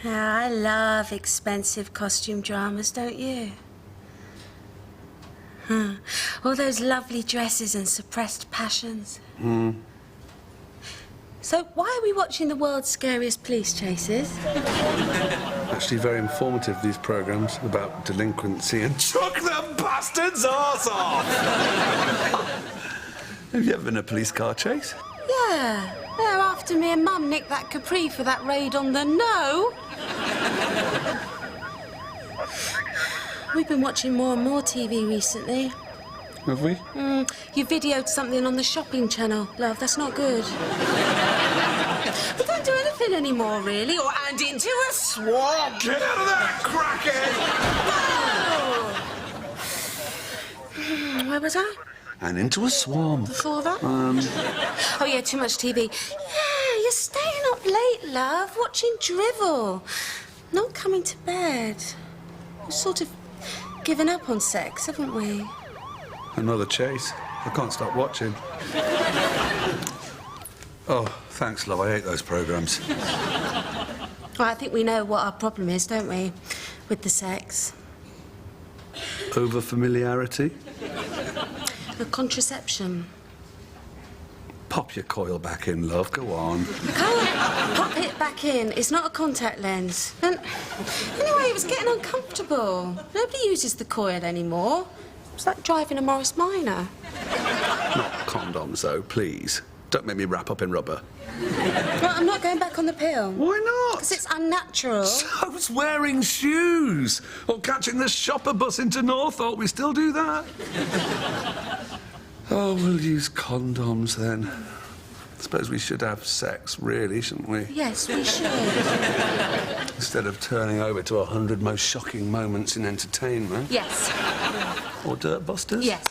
I love expensive costume dramas, don't you? All those lovely dresses and suppressed passions. So why are we watching the world's scariest police chases? Actually very informative, these programmes about delinquency and chuck the bastard's arse off! Have you ever been in a police car chase? Yeah. They're after me and Mum nicked that Capri for that raid on the No. We've been watching more and more TV recently. Have we? You videoed something on the shopping channel, love. That's not good. We don't do anything anymore, really, or and into a swamp. Get out of there, crackhead! Where was I? And into a swamp. Before that? Oh, yeah, too much TV. Yeah, you're staying up late, love, watching drivel. Not coming to bed. We've sort of given up on sex, haven't we? Another chase. I can't stop watching. Oh, thanks, love. I hate those programmes. Well, I think we know what our problem is, don't we? With the sex. Over-familiarity? The contraception. Pop your coil back in, love. Go on. I can't pop it back in. It's not a contact lens. And anyway, it was getting uncomfortable. Nobody uses the coil anymore. It's like driving a Morris Minor. Not condoms, though, please. Don't make me wrap up in rubber. Well, I'm not going back on the pill. Why not? Because it's unnatural. So's wearing shoes. Or catching the shopper bus into Northolt. We still do that. Oh, we'll use condoms then. Suppose we should have sex, really, shouldn't we? Yes, we should. Instead of turning over to 100 most shocking moments in entertainment. Yes. Or dirt busters. Yes.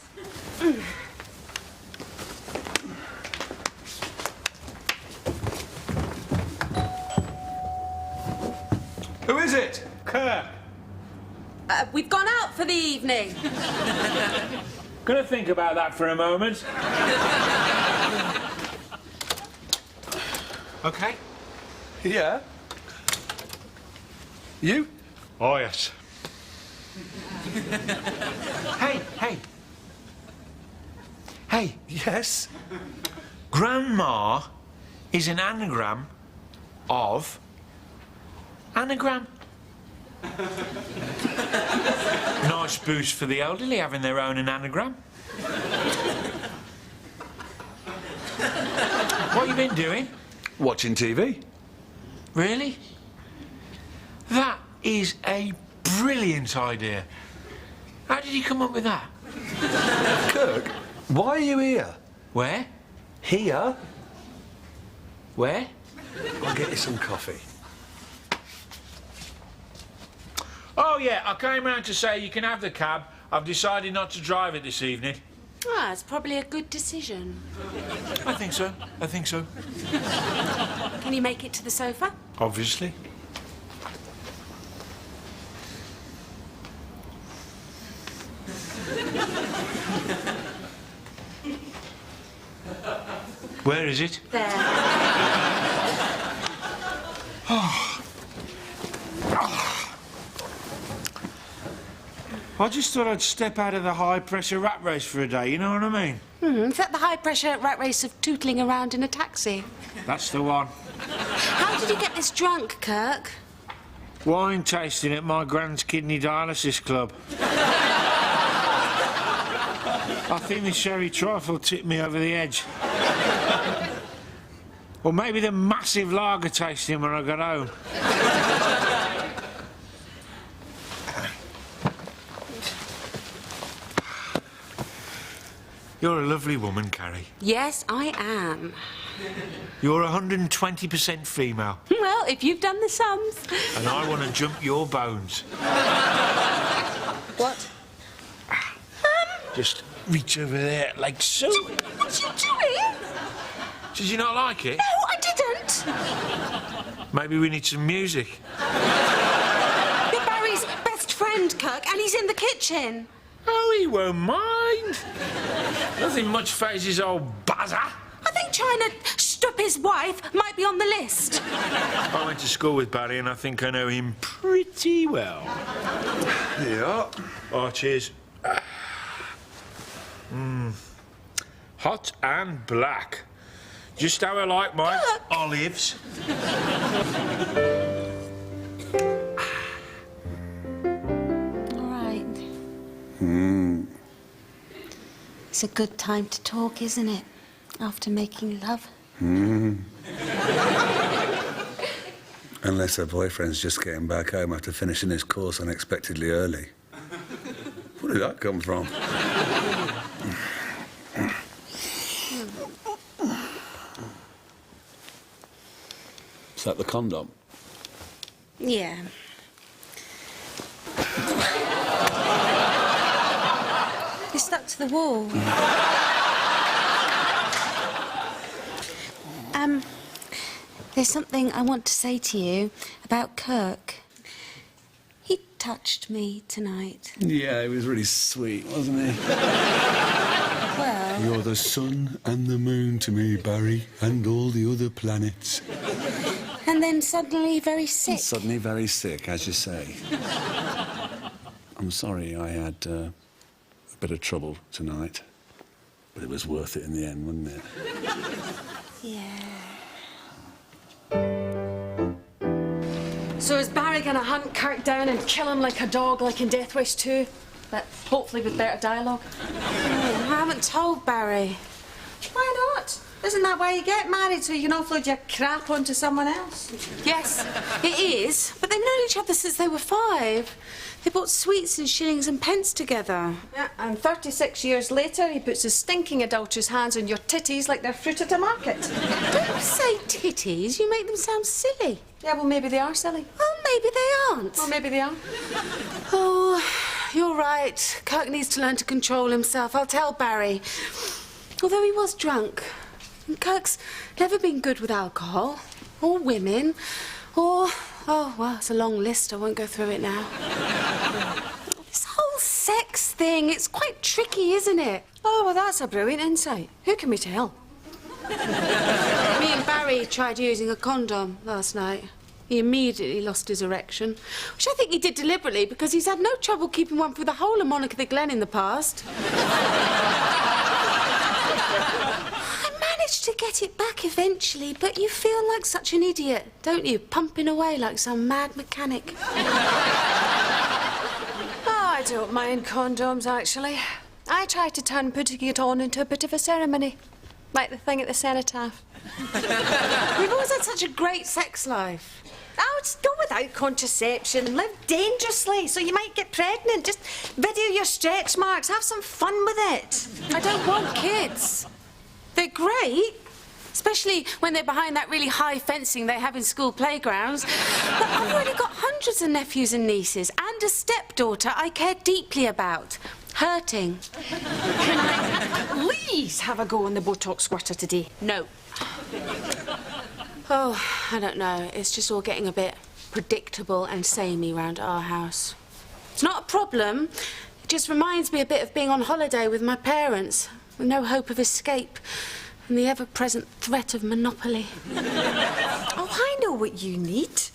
Who is it? Kirk. We've gone out for the evening. Gonna think about that for a moment. Okay. Yeah? You? Oh, yes. Hey. Hey, Yes. Grandma is an anagram of... anagram. Nice boost for the elderly having their own anagram. What you been doing? Watching TV. Really? That is a brilliant idea. How did you come up with that? Kirk, why are you here? Where? Here? Where? I'll get you some coffee. Oh, yeah, I came round to say you can have the cab. I've decided not to drive it this evening. Ah, it's probably a good decision. I think so. Can you make it to the sofa? Obviously. Where is it? There. I just thought I'd step out of the high-pressure rat race for a day, you know what I mean? Is that the high-pressure rat race of tootling around in a taxi? That's the one. How did you get this drunk, Kirk? Wine tasting at my grand's kidney dialysis club. I think the sherry trifle tipped me over the edge. Or maybe the massive lager tasting when I got home. You're a lovely woman, Carrie. Yes, I am. You're 120% female. Well, if you've done the sums. And I want to jump your bones. What? Just reach over there, like so. What are you doing? Did you not like it? No, I didn't. Maybe we need some music. You're Barry's best friend, Kirk, and he's in the kitchen. Oh, he won't mind. Nothing much phases old buzzer. I think trying to strip his wife might be on the list. I went to school with Barry and I think I know him pretty well. Yeah. Oh, cheers. Hot and black. Just how I like my olives. All right. It's a good time to talk, isn't it? After making love. Unless her boyfriend's just getting back home after finishing his course unexpectedly early. Where did that come from? Is that the condom? Yeah. It's stuck to the wall. There's something I want to say to you about Kirk. He touched me tonight. Yeah, he was really sweet, wasn't he? Well... You're the sun and the moon to me, Barry, and all the other planets. And then suddenly very sick. Suddenly very sick, as you say. I'm sorry I had a bit of trouble tonight. But it was worth it in the end, wasn't it? Yeah. So is Barry going to hunt Kirk down and kill him like a dog, like in Death Wish 2? But hopefully with better dialogue. I haven't told Barry. Why not? Isn't that why you get married, so you can offload your crap onto someone else? Yes, it is. But they've known each other since they were 5. They bought sweets and shillings and pence together. Yeah, and 36 years later, he puts his stinking adulterous hands on your titties like they're fruit at a market. Don't say titties. You make them sound silly. Yeah, well, maybe they are silly. Well, maybe they aren't. Well, maybe they are. Oh, you're right. Kirk needs to learn to control himself. I'll tell Barry. Although he was drunk. And Kirk's never been good with alcohol, or women, or... Oh, well, it's a long list. I won't go through it now. This whole sex thing, it's quite tricky, isn't it? Oh, well, that's a brilliant insight. Who can we tell? Me and Barry tried using a condom last night. He immediately lost his erection, which I think he did deliberately because he's had no trouble keeping one through the whole of Monica the Glen in the past. To get it back eventually, but you feel like such an idiot, don't you? Pumping away like some mad mechanic. Oh, I don't mind condoms, actually. I try to turn putting it on into a bit of a ceremony, like the thing at the cenotaph. We've always had such a great sex life. Oh, just go without contraception. Live dangerously, so you might get pregnant. Just video your stretch marks. Have some fun with it. I don't want kids. They're great, especially when they're behind that really high fencing they have in school playgrounds. But I've already got hundreds of nephews and nieces and a stepdaughter I care deeply about. Hurting. Can I please have a go on the Botox squirter today? No. Oh, I don't know. It's just all getting a bit predictable and samey round our house. It's not a problem. It just reminds me a bit of being on holiday with my parents, with no hope of escape and the ever-present threat of monopoly. Oh, I know what you need.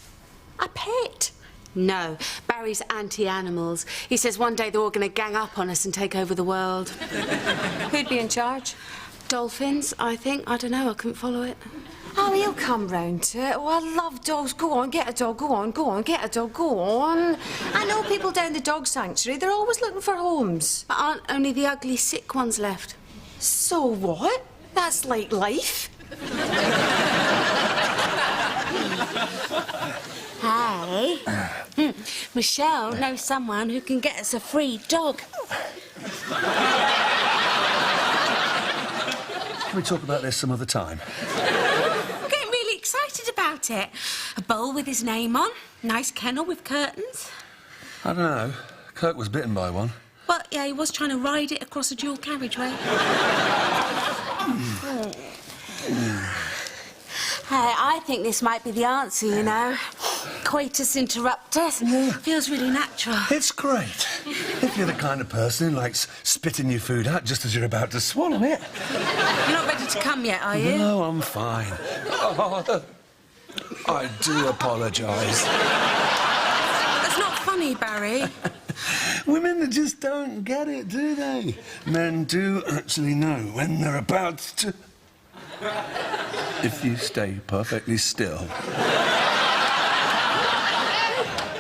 A pet. No, Barry's anti-animals. He says one day they're all going to gang up on us and take over the world. Who'd be in charge? Dolphins, I think. I don't know, I couldn't follow it. Oh, he'll come round to it. Oh, I love dogs. Go on, get a dog. Go on, go on, get a dog. Go on. I know people down the dog sanctuary. They're always looking for homes. But aren't only the ugly, sick ones left? So what? That's like life. Hey. Michelle knows someone who can get us a free dog. Can we talk about this some other time? I'm getting really excited about it. A bowl with his name on, nice kennel with curtains. I don't know. Kirk was bitten by one. Well, yeah, he was trying to ride it across a dual carriageway. Hey, I think this might be the answer, you know. Coitus interruptus. Feels really natural. It's great. If you're the kind of person who likes spitting your food out just as you're about to swallow it. You're not ready to come yet, are you? No, I'm fine. Oh, I do apologise. That's not funny, Barry. Women just don't get it, do they? Men do actually know when they're about to... If you stay perfectly still,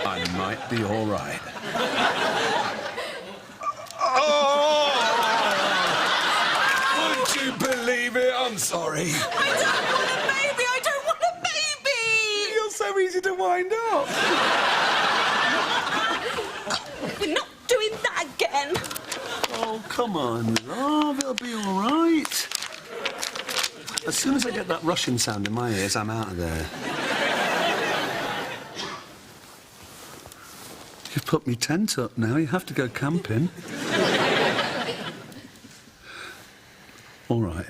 I might be all right. Oh! Would you believe it? I'm sorry. I don't want a baby! I don't want a baby! You're so easy to wind up. We're not doing that again. Oh, come on, love. It'll be all right. As soon as I get that rushing sound in my ears, I'm out of there. You've put me tent up now. You have to go camping. All right.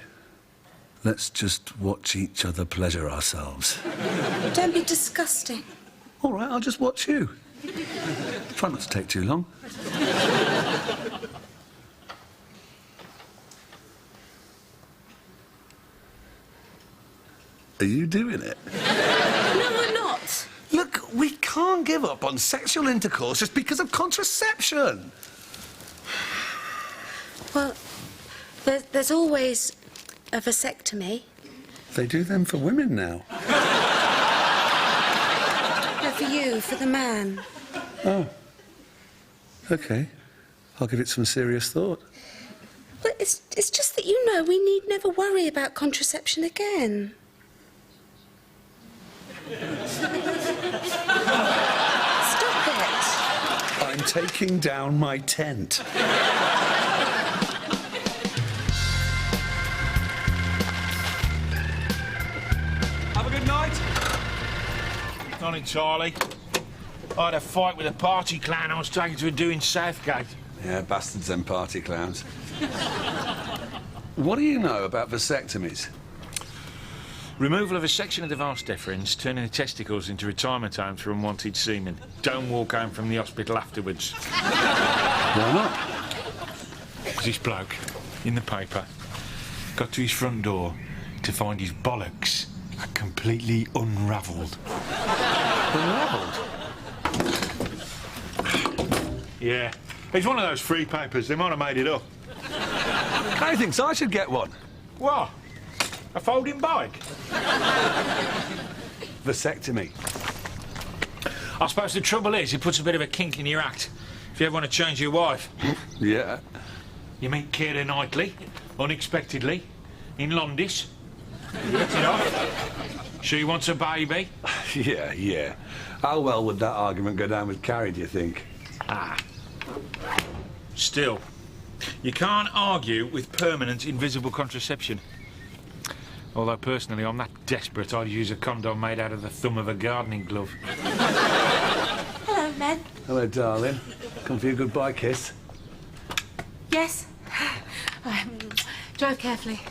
Let's just watch each other pleasure ourselves. Don't be disgusting. All right, I'll just watch you. Try not to take too long. Are you doing it? No, I'm not. Look, we can't give up on sexual intercourse just because of contraception. Well, there's always a vasectomy. They do them for women now. No, for you, for the man. Oh. OK. I'll give it some serious thought. But it's just that, you know, we need never worry about contraception again. Stop it. I'm taking down my tent. Have a good night. Not entirely. I had a fight with a party clown I was taking to a do in Southgate. Yeah, bastards and party clowns. What do you know about vasectomies? Removal of a section of the vas deferens, turning the testicles into retirement homes for unwanted semen. Don't walk home from the hospital afterwards. Why not? Because this bloke, in the paper, got to his front door to find his bollocks are completely unravelled. Unravelled? Yeah. It's one of those free papers. They might have made it up. Carrie thinks I should get one. What? A folding bike? Vasectomy. I suppose the trouble is, it puts a bit of a kink in your act. If you ever want to change your wife. Yeah. You meet Keira Knightley, unexpectedly, in Londis. You hit it off. She wants a baby. Yeah. How well would that argument go down with Carrie, do you think? Ah. Still, you can't argue with permanent invisible contraception. Although, personally, I'm that desperate I'd use a condom made out of the thumb of a gardening glove. Hello, Ned. Hello, darling. Come for your goodbye kiss. Yes. Drive carefully.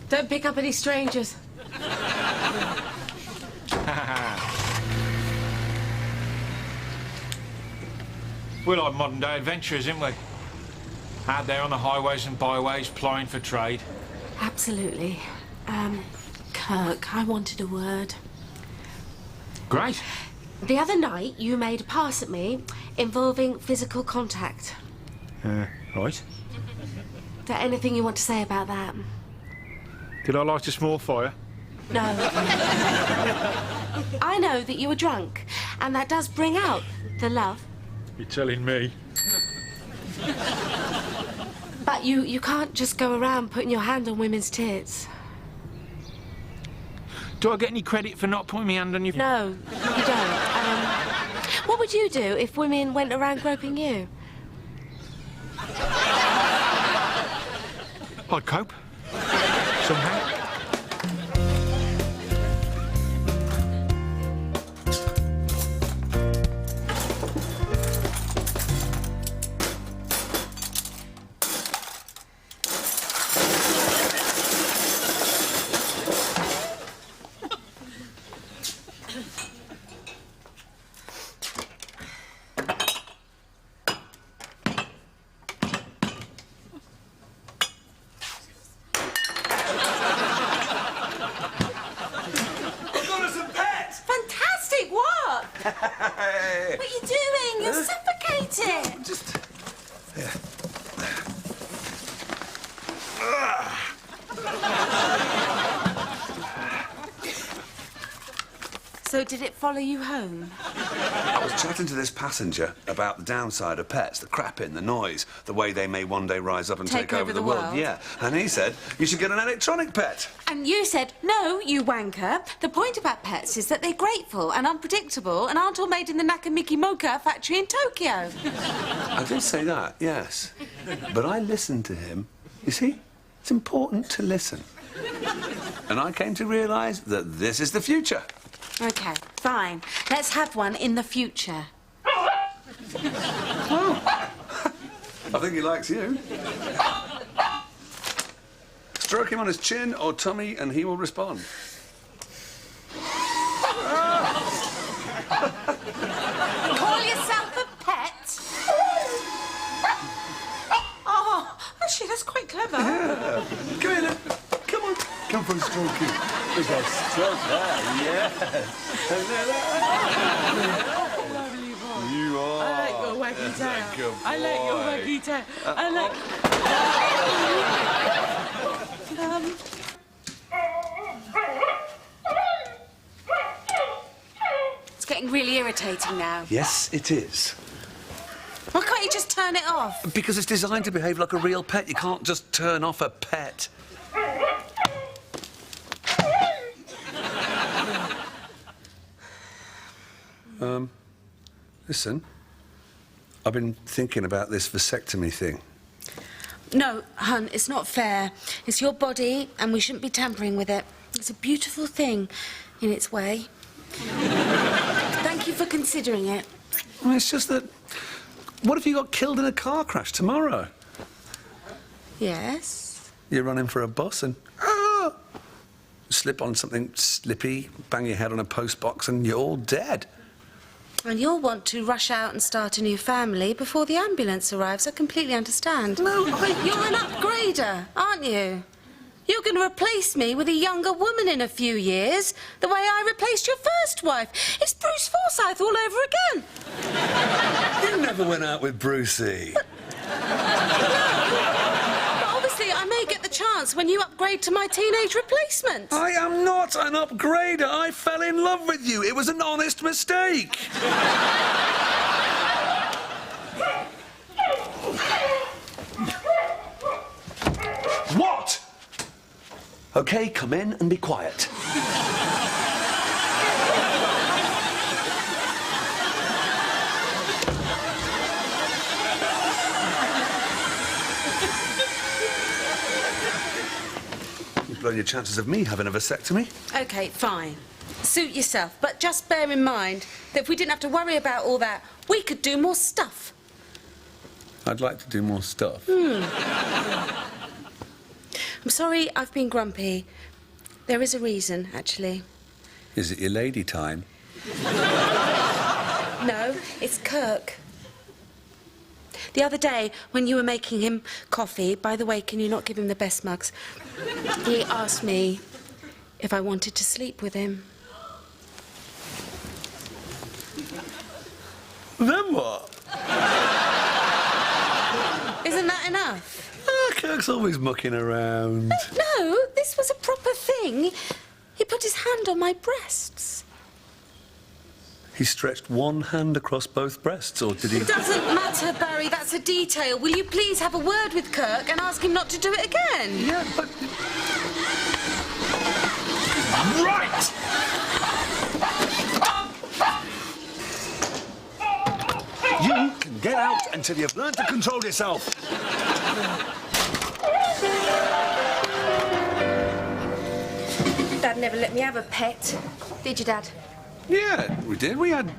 Don't pick up any strangers. We're like modern-day adventurers, aren't we? Out there on the highways and byways, plying for trade. Absolutely. Kirk, I wanted a word. Great. The other night, you made a pass at me involving physical contact. Right. Is there anything you want to say about that? Did I light a small fire? No. I know that you were drunk, and that does bring out the love. You're telling me. But you can't just go around putting your hand on women's tits. Do I get any credit for not putting my hand on your... No, you don't. What would you do if women went around groping you? I'd cope. Somehow. What are you doing? You're suffocating. Just... Yeah. So did it follow you home? I was chatting to this passenger about the downside of pets, the crapping, the noise, the way they may one day rise up and take over the world. Yeah, and he said you should get an electronic pet. And you said, no, you wanker. The point about pets is that they're grateful and unpredictable and aren't all made in the Nakamiki Mocha factory in Tokyo. I did say that, yes. But I listened to him. You see, it's important to listen. And I came to realise that this is the future. OK, fine. Let's have one in the future. Oh. I think he likes you. Stroke him on his chin or tummy and he will respond. Call yourself a pet? Oh, actually, that's quite clever. Yeah. Come here, then. Come on. Come for a strokey. There's a stroke there, yes. You are. I like your waggy tail. Good I like your boy. waggy tail. I like... It's getting really irritating now. Yes, it is. Why can't you just turn it off? Because it's designed to behave like a real pet. You can't just turn off a pet. Listen, I've been thinking about this vasectomy thing. No, hun, it's not fair. It's your body, and we shouldn't be tampering with it. It's a beautiful thing, in its way. Thank you for considering it. Well, it's just that... What if you got killed in a car crash tomorrow? Yes? You're running for a bus and... slip on something slippy, bang your head on a post box and you're all dead. And you'll want to rush out and start a new family before the ambulance arrives. I completely understand. No, You're an upgrader, aren't you? You're going to replace me with a younger woman in a few years, the way I replaced your first wife. It's Bruce Forsyth all over again. You never went out with Brucey. But obviously, I may get the chance when you upgrade to my teenage replacement. I am not an upgrader. I fell in love with you. It was an honest mistake. What? OK, come in and be quiet. You've blown your chances of me having a vasectomy. OK, fine. Suit yourself, but just bear in mind that if we didn't have to worry about all that, we could do more stuff. I'd like to do more stuff. I'm sorry I've been grumpy. There is a reason, actually. Is it your lady time? No, it's Kirk. The other day, when you were making him coffee, by the way, can you not give him the best mugs? He asked me if I wanted to sleep with him. Then what? Isn't that enough? Kirk's always mucking around. No, this was a proper thing. He put his hand on my breasts. He stretched one hand across both breasts, or did he... It doesn't matter, Barry. That's a detail. Will you please have a word with Kirk and ask him not to do it again? Yeah, but... Right! You can get out until you've learned to control yourself. Dad never let me have a pet. Did you, Dad? Yeah, we did. We had,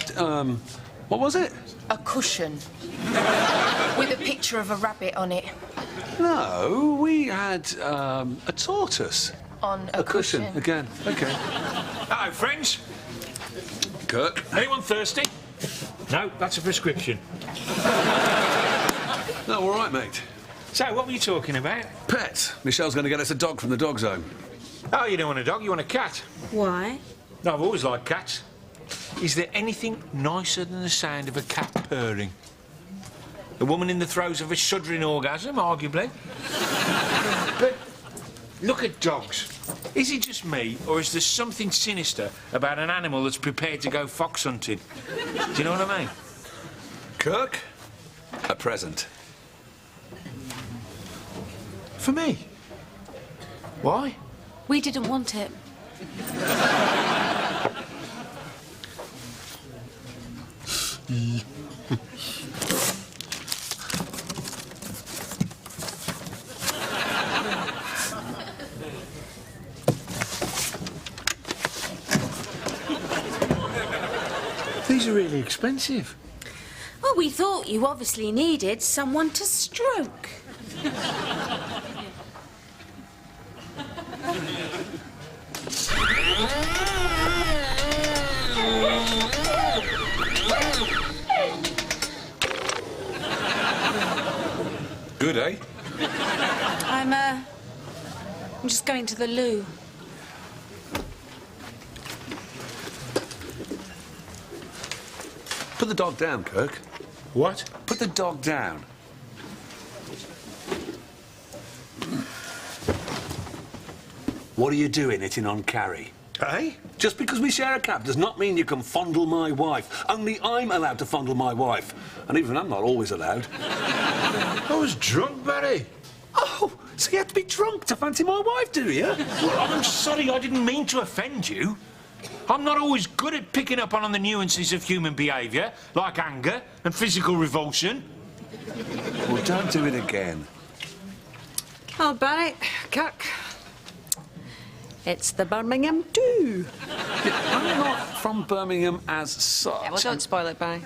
what was it? A cushion. With a picture of a rabbit on it. No, we had, a tortoise. On a cushion. Again. Okay. Hello, friends. Kirk? Anyone thirsty? No, that's a prescription. No, all right, mate. So, what were you talking about? Pets. Michelle's going to get us a dog from the dog zone. Oh, you don't want a dog, you want a cat. Why? No, I've always liked cats. Is there anything nicer than the sound of a cat purring? A woman in the throes of a shuddering orgasm, arguably. But look at dogs. Is it just me, or is there something sinister about an animal that's prepared to go fox hunting? Do you know what I mean? Kirk, a present. For me? Why? We didn't want it. These are really expensive. Well, we thought you obviously needed someone to stroke. Good, eh? I'm just going to the loo. Put the dog down, Kirk. What? Put the dog down. What are you doing hitting on Carrie? Eh? Just because we share a cab does not mean you can fondle my wife. Only I'm allowed to fondle my wife. And even I'm not always allowed. I was drunk, Barry. Oh, so you have to be drunk to fancy my wife, do you? Well, I'm sorry, I didn't mean to offend you. I'm not always good at picking up on the nuances of human behaviour, like anger and physical revulsion. Well, don't do it again. Oh, Barry, Kirk. It's the Birmingham do. I'm not from Birmingham as such. Yeah, well, don't spoil it, Barry.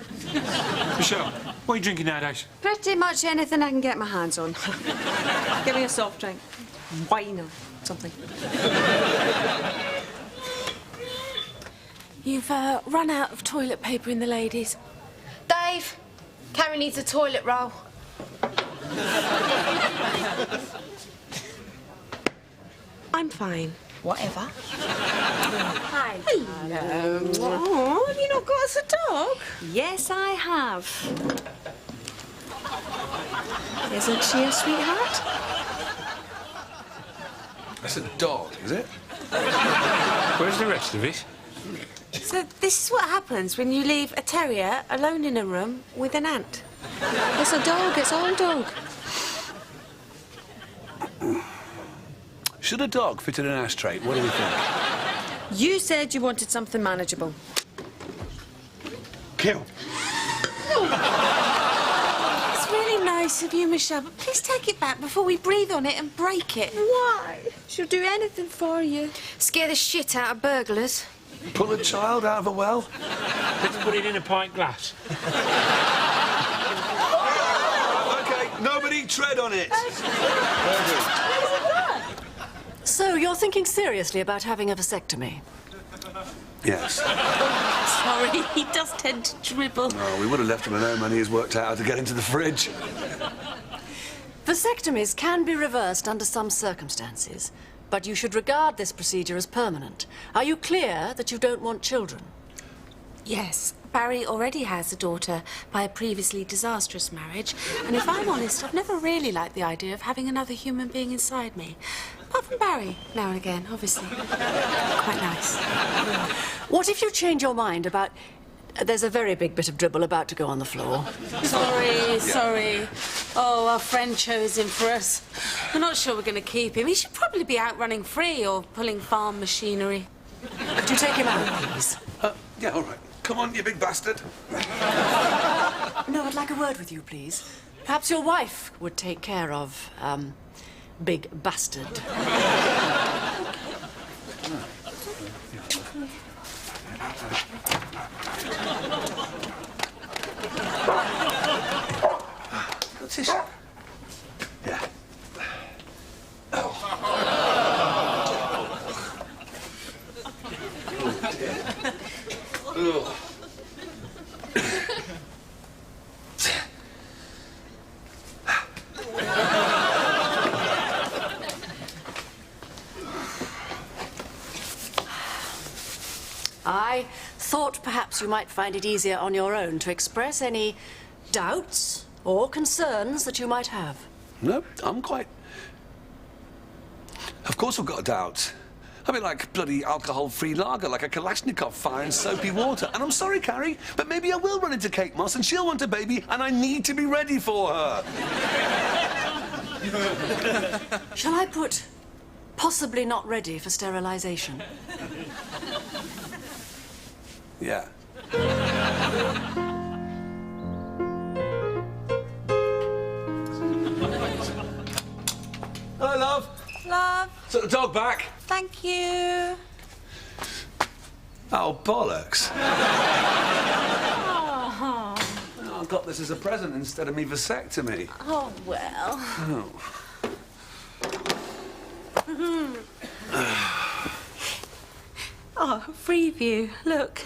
Michelle, what are you drinking nowadays? Pretty much anything I can get my hands on. Give me a soft drink. Wine or something. You've run out of toilet paper in the ladies. Dave, Carrie needs a toilet roll. I'm fine. Whatever. Hi. Hello. Oh, have you not got us a dog? Yes, I have. Isn't she a sweetheart? That's a dog, is it? Where's the rest of it? So this is what happens when you leave a terrier alone in a room with an ant. It's a dog, it's all dog. Should a dog fit in an ashtray? What do we think? You said you wanted something manageable. Kill. It's really nice of you, Michelle, but please take it back before we breathe on it and break it. Why? She'll do anything for you. Scare the shit out of burglars. Pull a child out of a well? Let's put it in a pint glass. OK, nobody tread on it. So, you're thinking seriously about having a vasectomy? Yes. Sorry, he does tend to dribble. Oh, we would have left him alone when he's worked out how to get into the fridge. Vasectomies can be reversed under some circumstances, but you should regard this procedure as permanent. Are you clear that you don't want children? Yes, Barry already has a daughter by a previously disastrous marriage, and if I'm honest, I've never really liked the idea of having another human being inside me. Apart from Barry, now and again, obviously. Quite nice. What if you change your mind about... There's a very big bit of dribble about to go on the floor. Sorry. Oh, our friend chose him for us. I'm not sure we're going to keep him. He should probably be out running free or pulling farm machinery. Could you take him out, please? Yeah, all right. Come on, you big bastard. No, I'd like a word with you, please. Perhaps your wife would take care of, big bastard. What's this? Yeah. Oh. I thought perhaps you might find it easier on your own to express any doubts or concerns that you might have. No, I'm quite... Of course I've got doubts. I mean, like bloody alcohol-free lager, like a Kalashnikov firing soapy water. And I'm sorry, Carrie, but maybe I will run into Kate Moss and she'll want a baby and I need to be ready for her. Shall I put possibly not ready for sterilisation? Yeah. Hello, love. Love, Took the dog back. thank you. Oh, bollocks. Oh, I got this as a present instead of me vasectomy. Oh, well. Oh, free view. Look.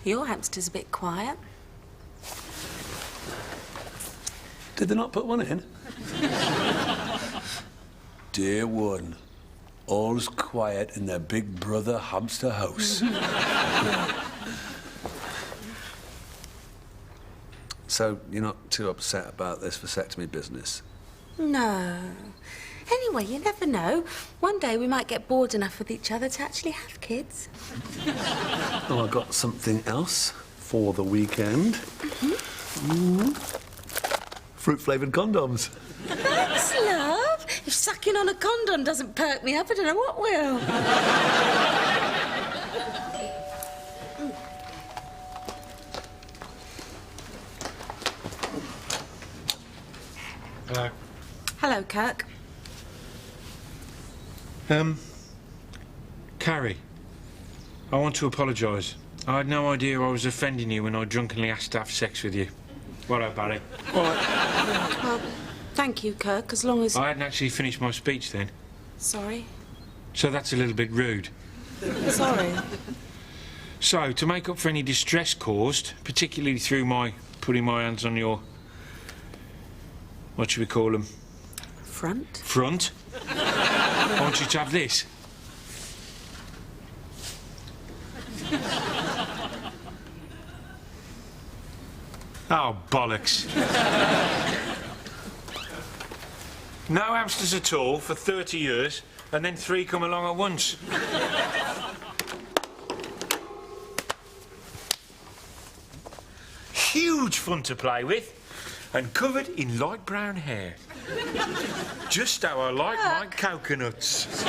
Your hamster's a bit quiet. Did they not put one in? Dear one, all's quiet in their big brother hamster house. So, you're not too upset about this vasectomy business? No. Anyway, you never know. One day we might get bored enough with each other to actually have kids. Oh, I got something else for the weekend. Fruit-flavoured condoms. Thanks, love. If sucking on a condom doesn't perk me up, I don't know what will. Hello. Hello, Kirk. Carrie, I want to apologise. I had no idea I was offending you when I drunkenly asked to have sex with you. Righto, Barry. Well, thank you, Kirk, as long as... I hadn't actually finished my speech then, Sorry. so that's a little bit rude. Sorry. So, to make up for any distress caused, particularly through my putting my hands on your... what should we call them? Front? Front? I want you to have this. Oh, bollocks. No hamsters at all for 30 years, and then 3 come along at once. Huge fun to play with, and covered in light brown hair. Just how I like my coconuts.